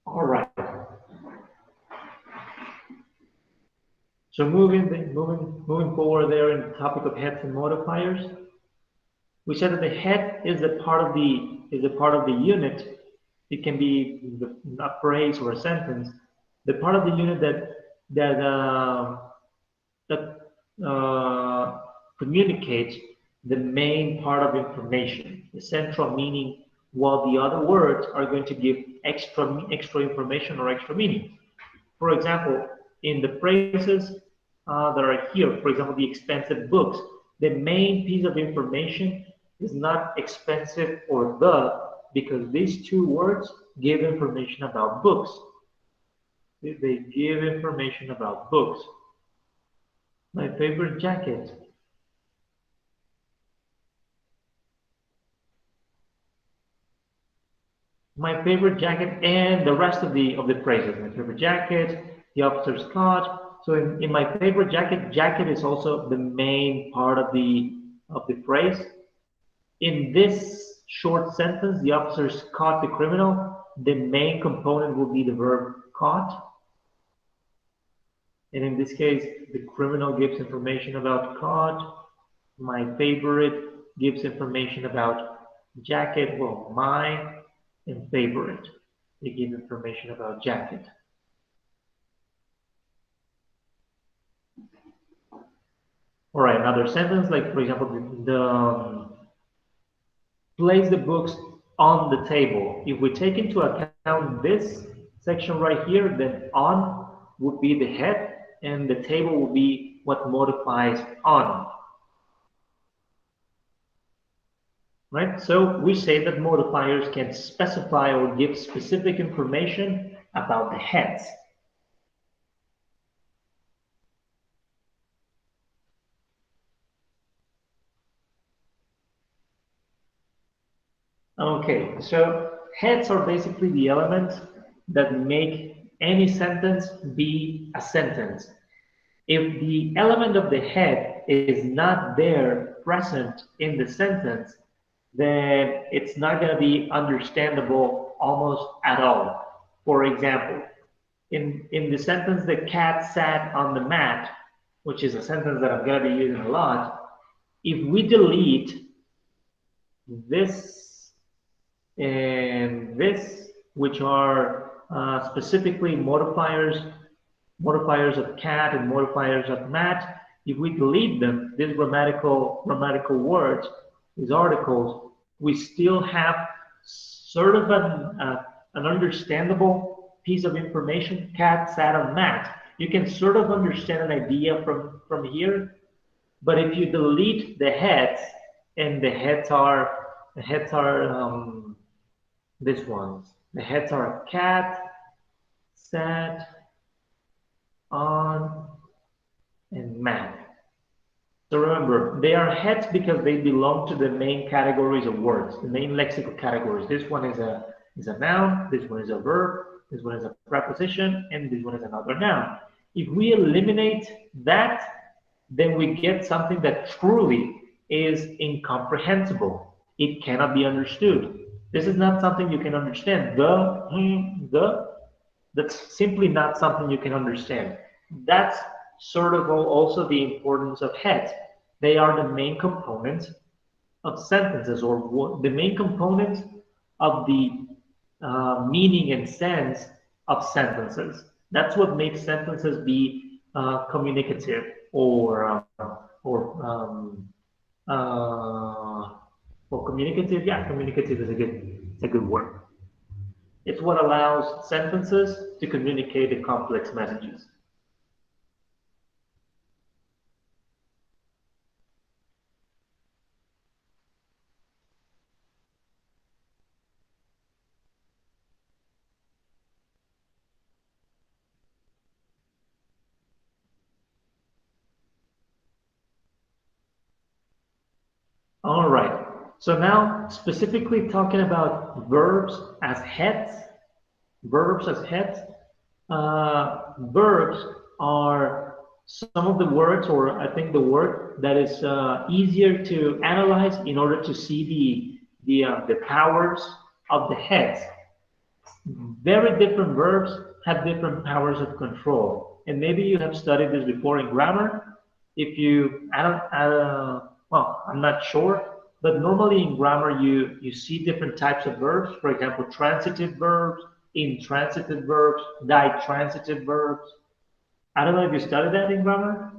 All right. So moving forward there in the topic of heads and modifiers, we said that the head is a part of the unit. It can be a phrase or a sentence. The part of the unit that communicates the main part of information, the central meaning, while the other words are going to give extra information or extra meaning. For example, in the phrases that are here, for example, the expensive books, the main piece of information is not expensive or the, because these two words give information about books. They give information about books. My favorite jacket. My favorite jacket and the rest of the phrases. My favorite jacket, the officer's coat. So in my favorite jacket, jacket is also the main part of the phrase. In this short sentence, the officers caught the criminal. The main component will be the verb caught. And in this case, the criminal gives information about caught. My favorite gives information about jacket. Well, my and favorite. They give information about jacket. All right, another sentence, like for example, place the books on the table. If we take into account this section right here, then on would be the head and the table will be what modifies on. Right? So we say that modifiers can specify or give specific information about the heads. Okay, so heads are basically the elements that make any sentence be a sentence. If the element of the head is not there present in the sentence, then it's not going to be understandable almost at all. For example, in the sentence, the cat sat on the mat, which is a sentence that I'm going to be using a lot, if we delete this And this, which are specifically modifiers of cat and modifiers of mat, if we delete them, these grammatical words, these articles, we still have sort of an understandable piece of information, cat, sat, and mat. You can sort of understand an idea from here, but if you delete the heads, and the heads are these ones. The heads are cat, sat, on, and mat. So remember, they are heads because they belong to the main categories of words, the main lexical categories. This one is a noun, this one is a verb, this one is a preposition, and this one is another noun. If we eliminate that, then we get something that truly is incomprehensible. It cannot be understood. This is not something you can understand. That's simply not something you can understand. That's sort of also the importance of heads. They are the main components of sentences, or the main components of the meaning and sense of sentences. That's what makes sentences be communicative, or uh, communicative. Yeah, communicative is a good word. It's what allows sentences to communicate the complex messages. All right. So now, specifically talking about verbs as heads. Verbs are some of the words, or I think the word that is easier to analyze in order to see the powers of the heads. Very different verbs have different powers of control, and maybe you have studied this before in grammar. If you, well, I'm not sure, but normally in grammar you see different types of verbs. For example, transitive verbs, intransitive verbs, ditransitive verbs. I don't know if you studied that in grammar,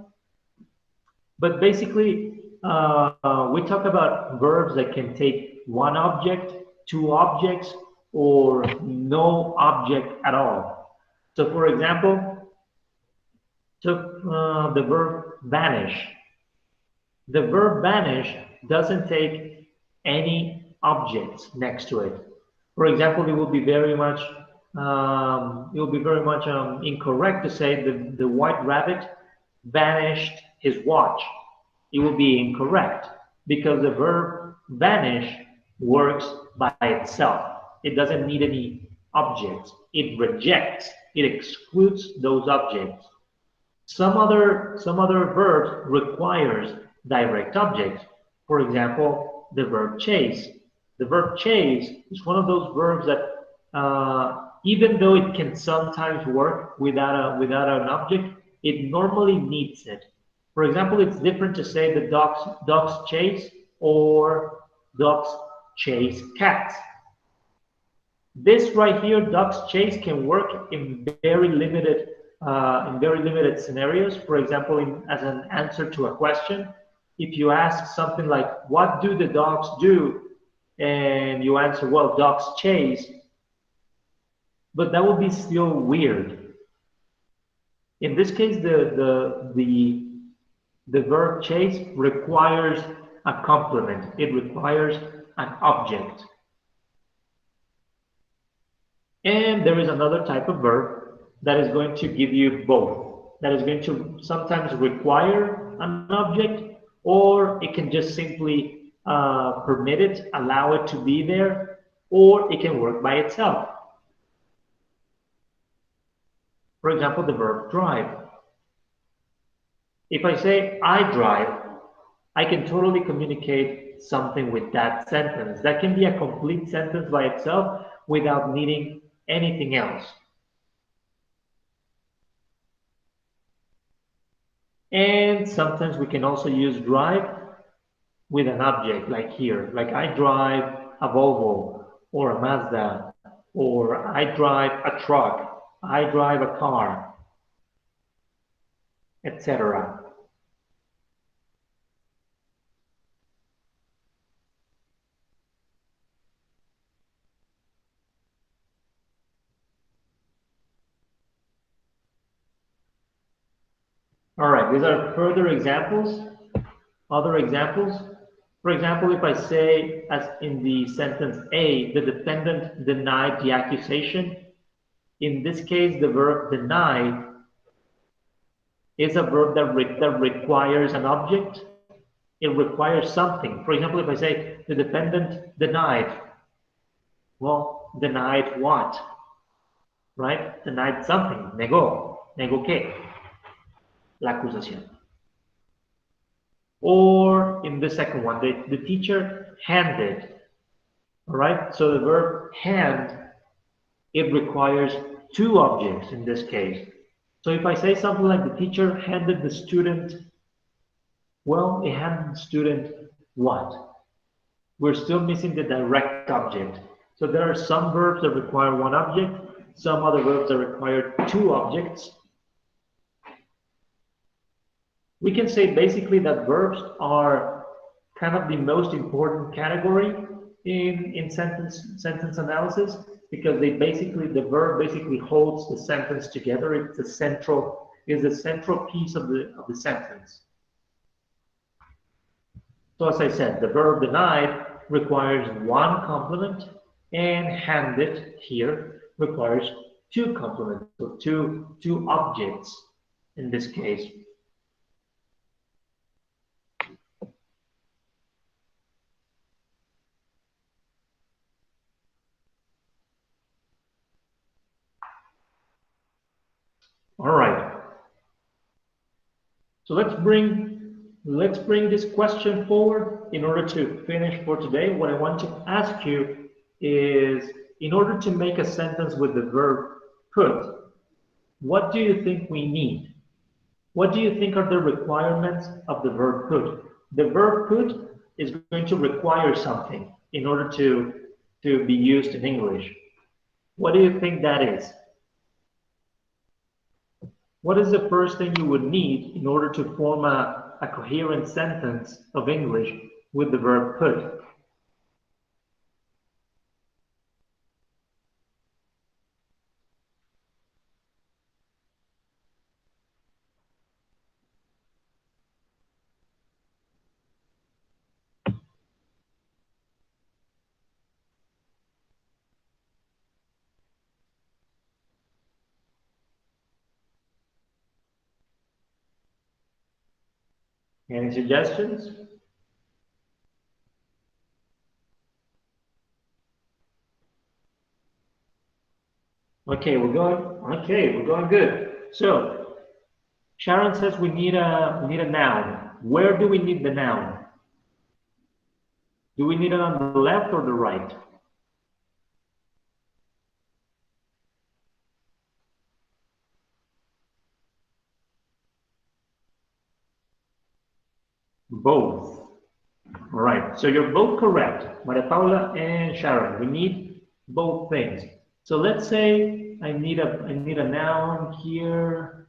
but basically we talk about verbs that can take one object, two objects, or no object at all. So, for example, took the verb vanish. The verb vanish doesn't take any objects next to it. For example, it will be very much incorrect to say the white rabbit vanished his watch. It will be incorrect because the verb vanish works by itself. It doesn't need any objects. It rejects, it excludes those objects. Some other verbs requires direct objects. For example, the verb chase. The verb chase is one of those verbs that, even though it can sometimes work without an object, it normally needs it. For example, it's different to say the dogs chase or dogs chase cats. This right here, dogs chase, can work in very limited scenarios. For example, as an answer to a question, if you ask something like, "What do the dogs do?" and you answer, "Well, dogs chase," but that would be still weird. In this case, the verb chase requires a complement. It requires an object. And there is another type of verb that is going to give you both. That is going to sometimes require an object, or it can just simply permit it, allow it to be there, or it can work by itself. For example, the verb drive. If I say I drive, I can totally communicate something with that sentence. That can be a complete sentence by itself without needing anything else. And sometimes we can also use drive with an object, like here. Like I drive a Volvo, or a Mazda, or I drive a truck, I drive a car, etc. All right, these are further examples, other examples. For example, if I say, as in the sentence A, the defendant denied the accusation, in this case, the verb deny is a verb that requires an object. It requires something. For example, if I say the defendant denied, well, denied what? Right? Denied something. Negó. ¿Negó qué? La acusación. Or in the second one, the teacher handed. All right? So the verb hand, it requires two objects in this case. So if I say something like the teacher handed the student, well, it handed the student what? We're still missing the direct object. So there are some verbs that require one object, some other verbs that require two objects. We can say basically that verbs are kind of the most important category in sentence analysis because the verb basically holds the sentence together. It's the central piece of the sentence. So as I said, the verb denied requires one complement, and handed here requires two complements, so two objects in this case. All right. So let's bring this question forward in order to finish for today. What I want to ask you is, in order to make a sentence with the verb put, what do you think we need? What do you think are the requirements of the verb put? The verb put is going to require something in order to be used in English. What do you think that is? What is the first thing you would need in order to form a coherent sentence of English with the verb put? Any suggestions? Okay, we're going good. So Sharon says we need a noun. Where do we need the noun? Do we need it on the left or the right? Both. All right, so you're both correct, Maria Paula and Sharon. We need both things. So let's say I need a noun here.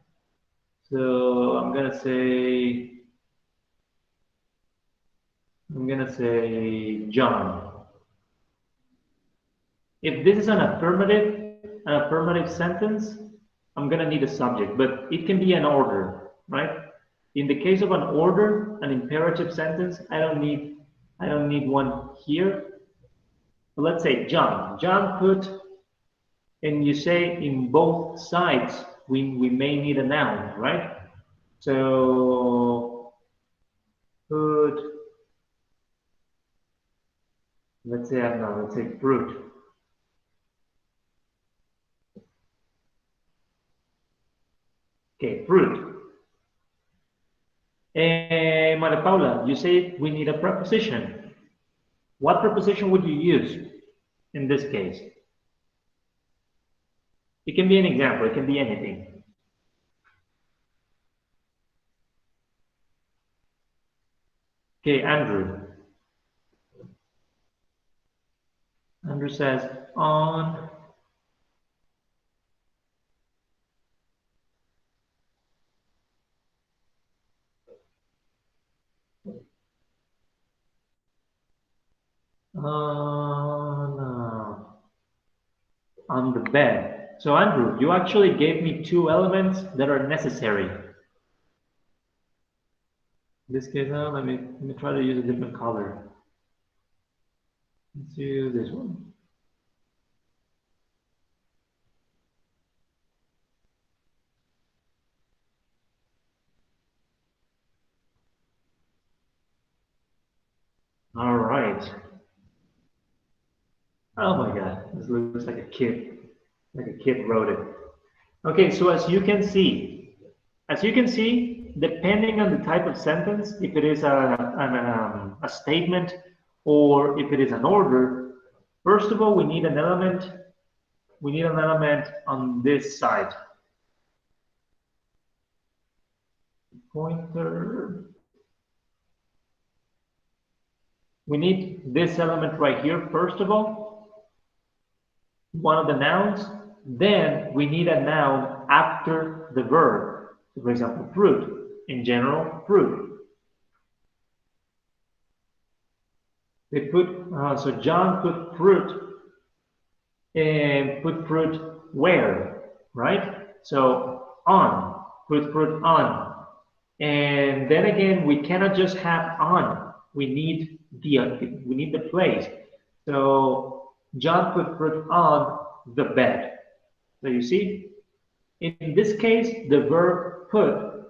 So I'm gonna say John. If this is an affirmative sentence, I'm gonna need a subject, but it can be an order, right? In the case of an order, an imperative sentence, I don't need one here. But let's say John. John put, and you say in both sides, we may need a noun, right? So put, let's say, I don't know, let's say fruit. Okay, fruit. And Maria Paula, you say we need a preposition. What preposition would you use in this case? It can be an example, it can be anything. Okay, Andrew. Andrew says on. On the bed. So Andrew, you actually gave me two elements that are necessary. In this case, let me try to use a different color. Let's use this one. All right. Oh my God, this looks like a kid wrote it. Okay, so as you can see, depending on the type of sentence, if it is a statement or if it is an order, first of all, we need an element. We need an element on this side. Pointer. We need this element right here, first of all, one of the nouns. Then we need a noun after the verb. So for example, fruit. In general, fruit. They put, so John put fruit and put fruit where, right? So on, put fruit on. And then again, we cannot just have on. We need the place. So John put fruit on the bed. So you see, in this case, the verb put,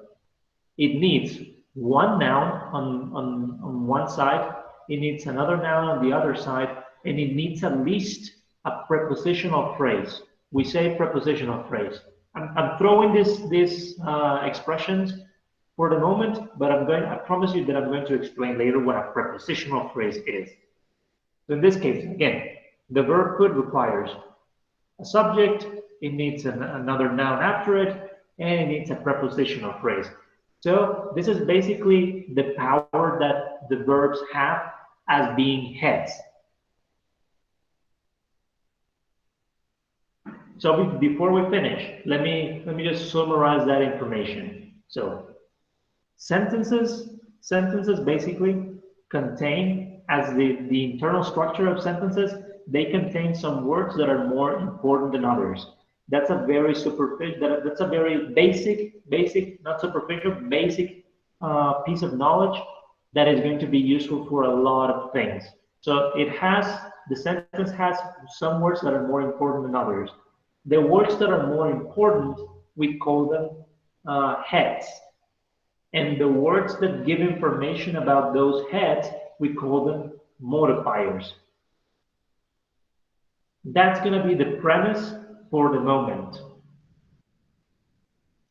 it needs one noun on one side, it needs another noun on the other side, and it needs at least a prepositional phrase. We say prepositional phrase. I'm throwing these expressions for the moment, but I promise you that I'm going to explain later what a prepositional phrase is. So in this case, again, the verb put requires a subject, it needs another noun after it, and it needs a prepositional phrase. So this is basically the power that the verbs have as being heads. So before we finish, let me just summarize that information. So sentences basically contain, as the internal structure of sentences, they contain some words that are more important than others. That's a very superficial, that's a very basic, not superficial, basic piece of knowledge that is going to be useful for a lot of things. So the sentence has some words that are more important than others. The words that are more important, we call them heads. And the words that give information about those heads, we call them modifiers. That's going to be the premise for the moment.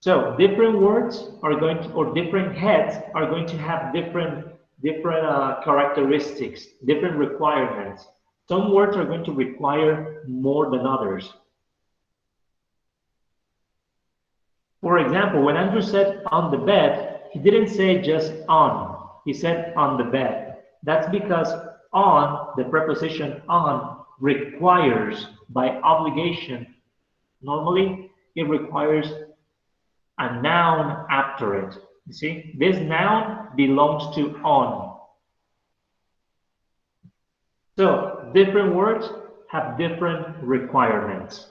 So different words are going to, or different heads are going to have different characteristics, different requirements. Some words are going to require more than others. For example, when Andrew said on the bed, he didn't say just on. He said on the bed. That's because on, the preposition on, requires by obligation. Normally, it requires a noun after it. You see, this noun belongs to on. So different words have different requirements.